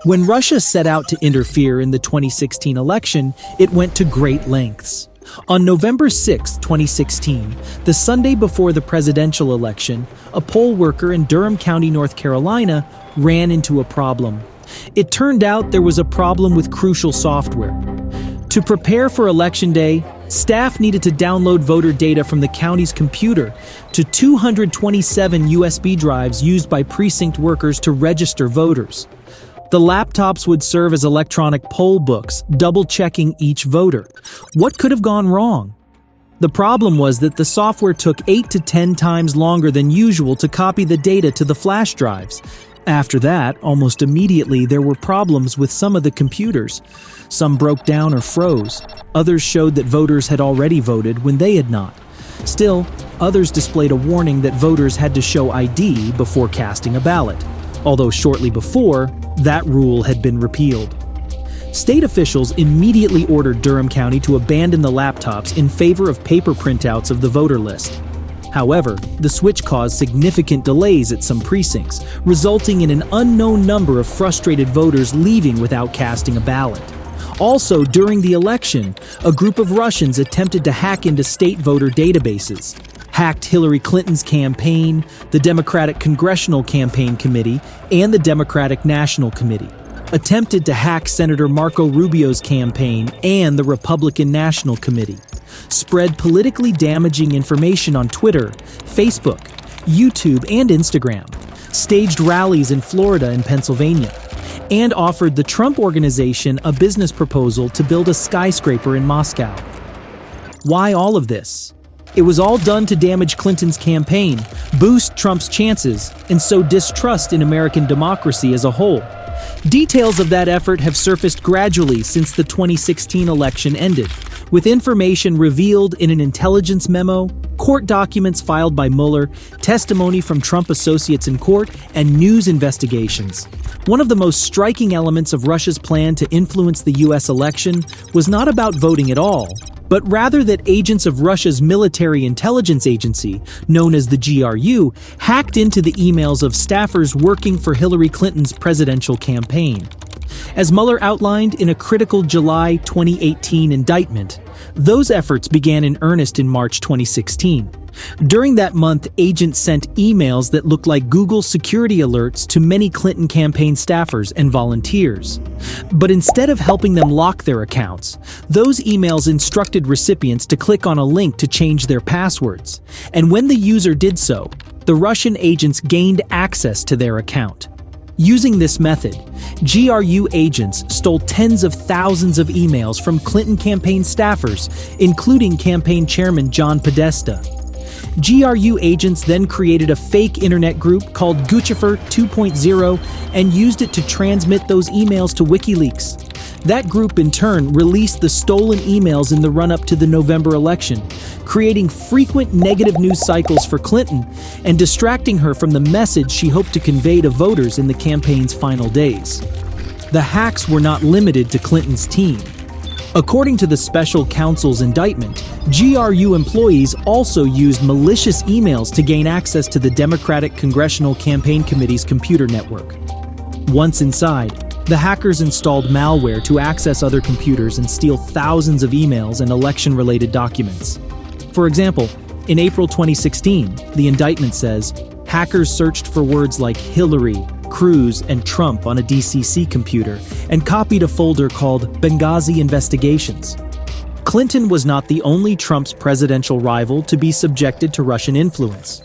When Russia set out to interfere in the 2016 election, it went to great lengths. On November 6, 2016, the Sunday before the presidential election, a poll worker in Durham County, North Carolina, ran into a problem. It turned out there was a problem with crucial software. To prepare for Election Day, staff needed to download voter data from the county's computer to 227 USB drives used by precinct workers to register voters. The laptops would serve as electronic poll books, double-checking each voter. What could have gone wrong? The problem was that the software took 8 to 10 times longer than usual to copy the data to the flash drives. After that, almost immediately, there were problems with some of the computers. Some broke down or froze. Others showed that voters had already voted when they had not. Still, others displayed a warning that voters had to show ID before casting a ballot, although shortly before, that rule had been repealed. State officials immediately ordered Durham County to abandon the laptops in favor of paper printouts of the voter list. However, the switch caused significant delays at some precincts, resulting in an unknown number of frustrated voters leaving without casting a ballot. Also, during the election, a group of Russians attempted to hack into state voter databases, hacked Hillary Clinton's campaign, the Democratic Congressional Campaign Committee, and the Democratic National Committee, attempted to hack Senator Marco Rubio's campaign and the Republican National Committee, spread politically damaging information on Twitter, Facebook, YouTube, and Instagram, staged rallies in Florida and Pennsylvania, and offered the Trump Organization a business proposal to build a skyscraper in Moscow. Why all of this? It was all done to damage Clinton's campaign, boost Trump's chances, and sow distrust in American democracy as a whole. Details of that effort have surfaced gradually since the 2016 election ended, with information revealed in an intelligence memo, court documents filed by Mueller, testimony from Trump associates in court, and news investigations. One of the most striking elements of Russia's plan to influence the U.S. election was not about voting at all, but rather that agents of Russia's military intelligence agency, known as the GRU, hacked into the emails of staffers working for Hillary Clinton's presidential campaign. As Mueller outlined in a critical July 2018 indictment, those efforts began in earnest in March 2016. During that month, agents sent emails that looked like Google security alerts to many Clinton campaign staffers and volunteers. But instead of helping them lock their accounts, those emails instructed recipients to click on a link to change their passwords. And when the user did so, the Russian agents gained access to their account. Using this method, GRU agents stole tens of thousands of emails from Clinton campaign staffers, including campaign chairman John Podesta. GRU agents then created a fake internet group called Guccifer 2.0 and used it to transmit those emails to WikiLeaks. That group in turn released the stolen emails in the run-up to the November election, creating frequent negative news cycles for Clinton and distracting her from the message she hoped to convey to voters in the campaign's final days. The hacks were not limited to Clinton's team. According to the special counsel's indictment, GRU employees also used malicious emails to gain access to the Democratic Congressional Campaign Committee's computer network. Once inside, the hackers installed malware to access other computers and steal thousands of emails and election-related documents. For example, in April 2016, the indictment says, hackers searched for words like Hillary, Cruz, and Trump on a DCC computer and copied a folder called Benghazi Investigations. Clinton was not the only Trump's presidential rival to be subjected to Russian influence.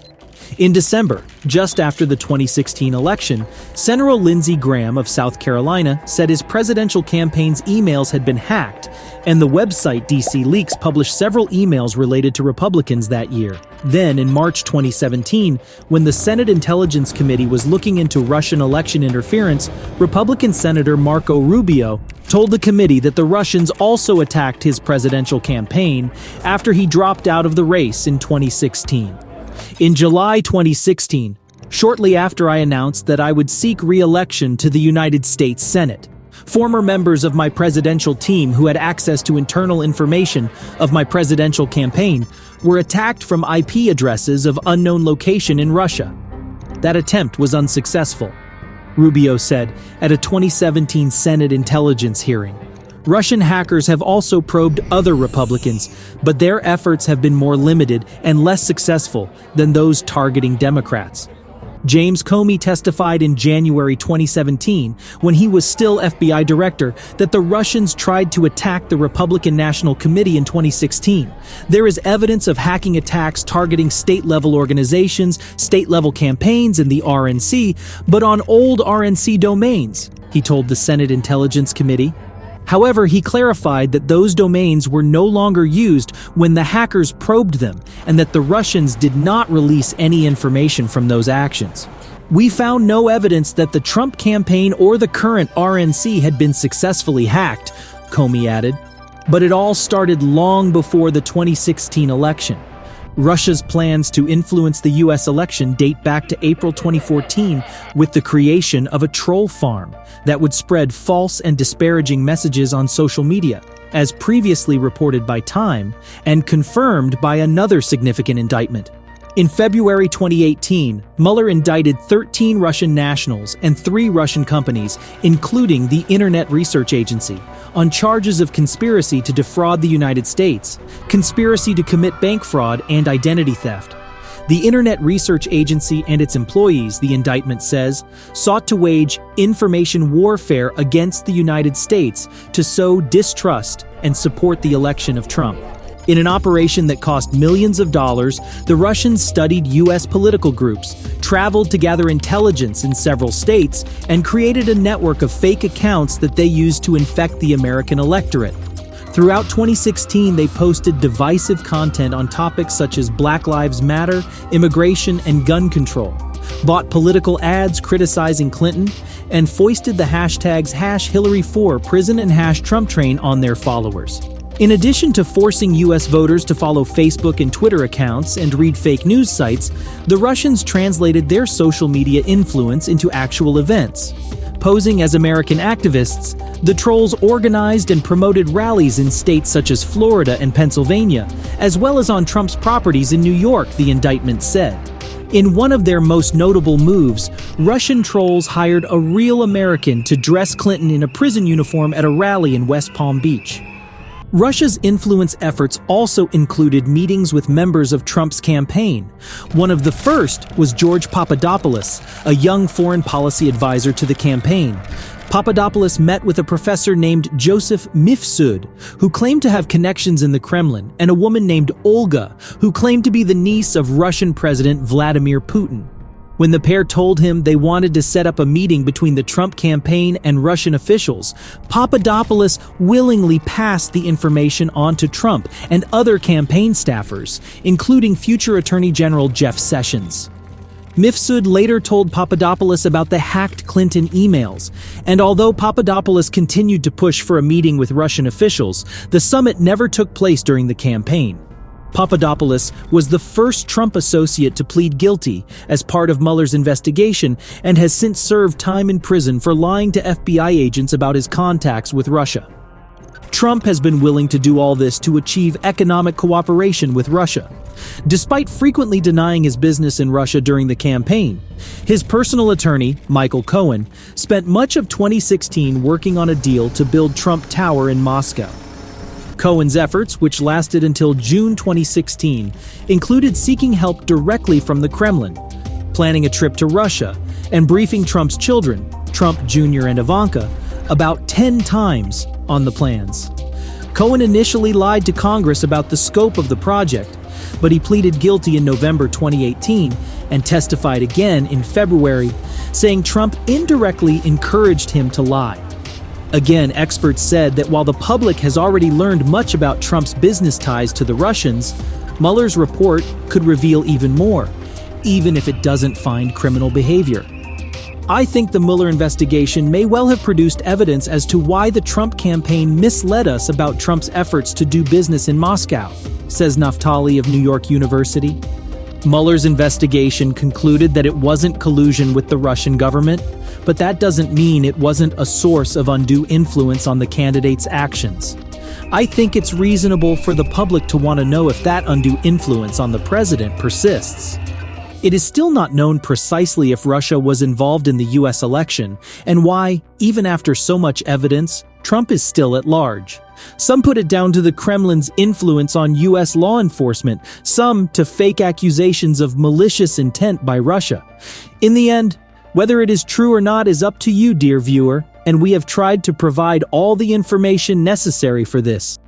In December, just after the 2016 election, Senator Lindsey Graham of South Carolina said his presidential campaign's emails had been hacked, and the website DC Leaks published several emails related to Republicans that year. Then, in March 2017, when the Senate Intelligence Committee was looking into Russian election interference, Republican Senator Marco Rubio told the committee that the Russians also attacked his presidential campaign after he dropped out of the race in 2016. In July 2016, shortly after I announced that I would seek re-election to the United States Senate, former members of my presidential team who had access to internal information of my presidential campaign were attacked from IP addresses of unknown location in Russia. That attempt was unsuccessful. Rubio said at a 2017 Senate intelligence hearing. Russian hackers have also probed other Republicans, but their efforts have been more limited and less successful than those targeting Democrats. James Comey testified in January 2017, when he was still FBI director, that the Russians tried to attack the Republican National Committee in 2016. There is evidence of hacking attacks targeting state-level organizations, state-level campaigns, and the RNC, but on old RNC domains, he told the Senate Intelligence Committee. However, he clarified that those domains were no longer used when the hackers probed them, and that the Russians did not release any information from those actions. We found no evidence that the Trump campaign or the current RNC had been successfully hacked, Comey added. But it all started long before the 2016 election. Russia's plans to influence the U.S. election date back to April 2014 with the creation of a troll farm that would spread false and disparaging messages on social media, as previously reported by Time and confirmed by another significant indictment. In February 2018, Mueller indicted 13 Russian nationals and 3 Russian companies, including the Internet Research Agency, on charges of conspiracy to defraud the United States, conspiracy to commit bank fraud, and identity theft. The Internet Research Agency and its employees, the indictment says, sought to wage information warfare against the United States to sow distrust and support the election of Trump. In an operation that cost millions of dollars, the Russians studied U.S. political groups, traveled to gather intelligence in several states, and created a network of fake accounts that they used to infect the American electorate. Throughout 2016, they posted divisive content on topics such as Black Lives Matter, immigration, and gun control, bought political ads criticizing Clinton, and foisted the hashtags #Hillary4 prison and #TrumpTrain on their followers. In addition to forcing U.S. voters to follow Facebook and Twitter accounts and read fake news sites, the Russians translated their social media influence into actual events. Posing as American activists, the trolls organized and promoted rallies in states such as Florida and Pennsylvania, as well as on Trump's properties in New York, the indictment said. In one of their most notable moves, Russian trolls hired a real American to dress Clinton in a prison uniform at a rally in West Palm Beach. Russia's influence efforts also included meetings with members of Trump's campaign. One of the first was George Papadopoulos, a young foreign policy advisor to the campaign. Papadopoulos met with a professor named Joseph Mifsud, who claimed to have connections in the Kremlin, and a woman named Olga, who claimed to be the niece of Russian President Vladimir Putin. When the pair told him they wanted to set up a meeting between the Trump campaign and Russian officials, Papadopoulos willingly passed the information on to Trump and other campaign staffers, including future Attorney General Jeff Sessions. Mifsud later told Papadopoulos about the hacked Clinton emails, and although Papadopoulos continued to push for a meeting with Russian officials, the summit never took place during the campaign. Papadopoulos was the first Trump associate to plead guilty as part of Mueller's investigation and has since served time in prison for lying to FBI agents about his contacts with Russia. Trump has been willing to do all this to achieve economic cooperation with Russia. Despite frequently denying his business in Russia during the campaign, his personal attorney, Michael Cohen, spent much of 2016 working on a deal to build Trump Tower in Moscow. Cohen's efforts, which lasted until June 2016, included seeking help directly from the Kremlin, planning a trip to Russia, and briefing Trump's children, Trump Jr. and Ivanka, about 10 times on the plans. Cohen initially lied to Congress about the scope of the project, but he pleaded guilty in November 2018 and testified again in February, saying Trump indirectly encouraged him to lie. Again, experts said that while the public has already learned much about Trump's business ties to the Russians, Mueller's report could reveal even more, even if it doesn't find criminal behavior. I think the Mueller investigation may well have produced evidence as to why the Trump campaign misled us about Trump's efforts to do business in Moscow, says Naftali of New York University. Mueller's investigation concluded that it wasn't collusion with the Russian government, but that doesn't mean it wasn't a source of undue influence on the candidate's actions. I think it's reasonable for the public to want to know if that undue influence on the president persists. It is still not known precisely if Russia was involved in the US election and why, even after so much evidence, Trump is still at large. Some put it down to the Kremlin's influence on US law enforcement, some to fake accusations of malicious intent by Russia. In the end, whether it is true or not is up to you, dear viewer, and we have tried to provide all the information necessary for this.